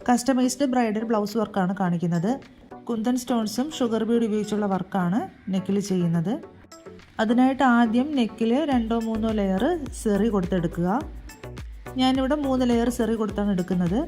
Customised bridal blouse വർക്കാണ് കാണിക്കുന്നത്. Kundan സ്റ്റോൺസും sugar Bede ഉപയോഗിച്ചുള്ള വർക്കാണ് നെക്കിൽ ചെയ്യുന്നത്. അതിനായിട്ട് ആദ്യം നെക്കിൽ 2-3 ലെയർ സെറി കൊടുത്തെടുക്കുക. ഞാനിവിടെ 3 ലെയർ സെറി കൊടുത്താണ് എടുക്കുന്നത്.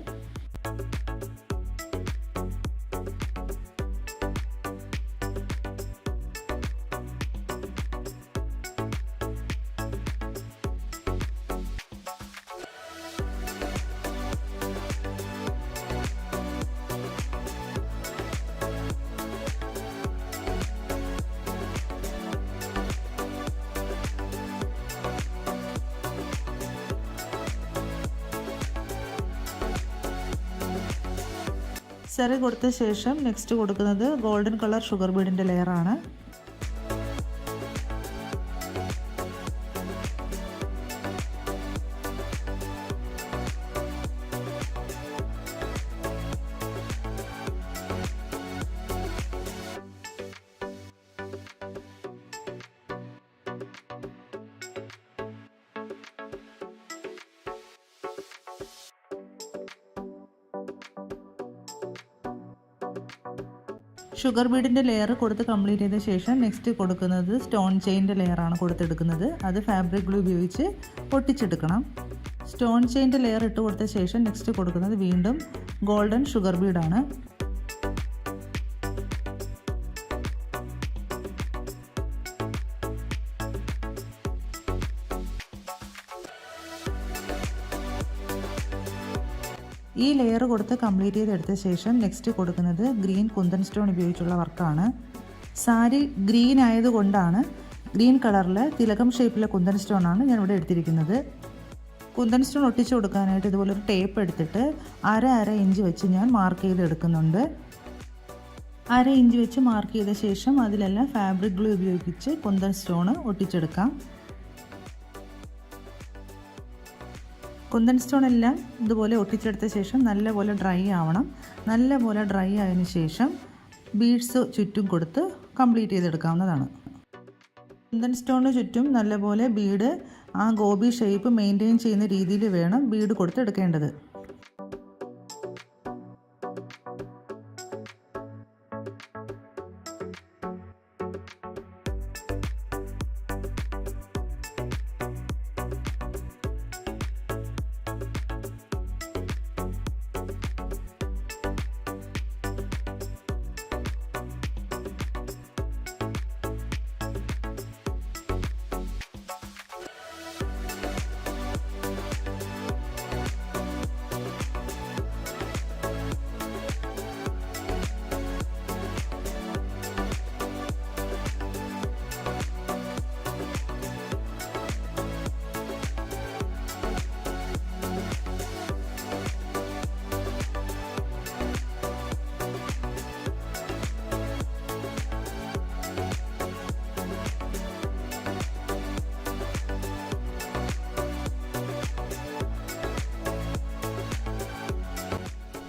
സെറി കൊടുത്ത ശേഷം നെക്സ്റ്റ് കൊടുക്കുന്നത് ഗോൾഡൻ കളർ ഷുഗർ ബീഡിൻ്റെ ലെയറാണ്. ഷുഗർ ബീഡിൻ്റെ ലെയർ കൊടുത്ത് കംപ്ലീറ്റ് ചെയ്ത ശേഷം നെക്സ്റ്റ് കൊടുക്കുന്നത് സ്റ്റോൺ ചെയിൻ്റെ ലെയറാണ് കൊടുത്തെടുക്കുന്നത്. അത് ഫാബ്രിക് ഗ്ലൂ ഉപയോഗിച്ച് ഒട്ടിച്ചെടുക്കണം. സ്റ്റോൺ ചെയിൻ്റെ ലെയർ ഇട്ട് കൊടുത്ത ശേഷം നെക്സ്റ്റ് കൊടുക്കുന്നത് വീണ്ടും ഗോൾഡൻ ഷുഗർ ബീഡാണ്. ഈ ലെയർ കൊടുത്ത് കംപ്ലീറ്റ് ചെയ്തെടുത്ത ശേഷം നെക്സ്റ്റ് കൊടുക്കുന്നത് ഗ്രീൻ കുന്തൻ സ്റ്റോൺ ഉപയോഗിച്ചുള്ള വർക്കാണ്. സാരി ഗ്രീൻ ആയതുകൊണ്ടാണ് ഗ്രീൻ കളറിൽ തിലകം ഷേപ്പിലെ കുന്തൻ സ്റ്റോണാണ് ഞാനിവിടെ എടുത്തിരിക്കുന്നത്. കുന്തൻ സ്റ്റോൺ ഒട്ടിച്ചു കൊടുക്കാനായിട്ട് ഇതുപോലൊരു ടേപ്പ് എടുത്തിട്ട് അര ഇഞ്ച് വെച്ച് ഞാൻ മാർക്ക് ചെയ്തെടുക്കുന്നുണ്ട്. 1/2 ഇഞ്ച് വെച്ച് മാർക്ക് ചെയ്ത ശേഷം അതിലെല്ലാം ഫാബ്രിക് ഗ്ലൂ ഉപയോഗിച്ച് കുന്തൻ സ്റ്റോൺ ഒട്ടിച്ചെടുക്കാം. കുന്തൻ സ്റ്റോൺ എല്ലാം ഇതുപോലെ ഒട്ടിച്ചെടുത്ത ശേഷം നല്ലപോലെ ഡ്രൈ ആവണം. നല്ലപോലെ ഡ്രൈ ആയതിനു ശേഷം ബീഡ്സ് ചുറ്റും കൊടുത്ത് കംപ്ലീറ്റ് ചെയ്തെടുക്കാവുന്നതാണ്. കുന്തൻ സ്റ്റോണിന് ചുറ്റും നല്ലപോലെ ബീഡ് ആ ഗോബി ഷേപ്പ് മെയിൻറ്റെയിൻ ചെയ്യുന്ന രീതിയിൽ വേണം ബീഡ് കൊടുത്തെടുക്കേണ്ടത്.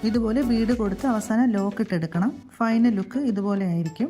ഇതുപോലെ ബീഡ് കൊടുത്ത് അവസാനം ലോക്ക് ഇട്ടെടുക്കണം. ഫൈനൽ ലുക്ക് ഇതുപോലെ ആയിരിക്കും.